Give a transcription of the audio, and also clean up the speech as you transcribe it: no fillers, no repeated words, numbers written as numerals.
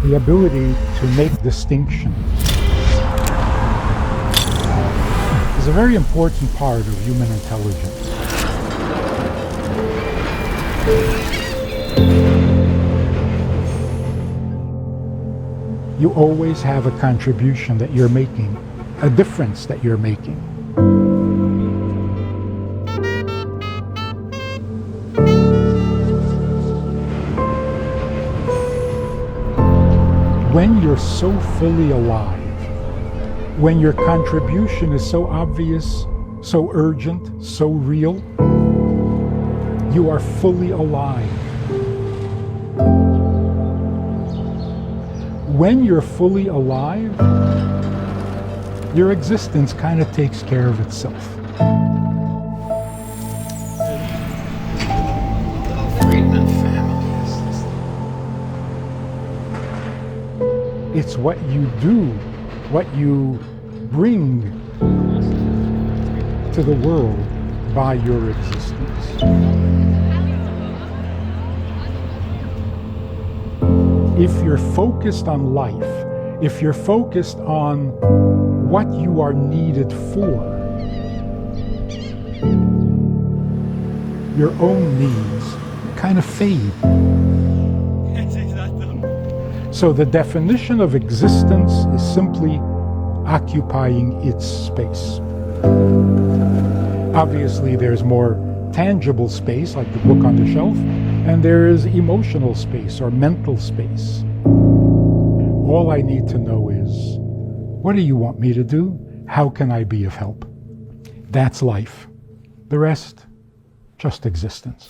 The ability to make distinction is a very important part of human intelligence. You always have a contribution that you're making, a difference that you're making. When you're so fully alive, when your contribution is so obvious, so urgent, so real, you are fully alive. When you're fully alive, your existence kind of takes care of itself. FriedMan family. It's what you do, what you bring to the world by your existence. If you're focused on life, if you're focused on what you are needed for, your own needs kind of fade. So the definition of existence is simply occupying its space. Obviously, there's more tangible space, like the book on the shelf, and there is emotional space or mental space. All I need to know is, what do you want me to do? How can I be of help? That's life. The rest, just existence.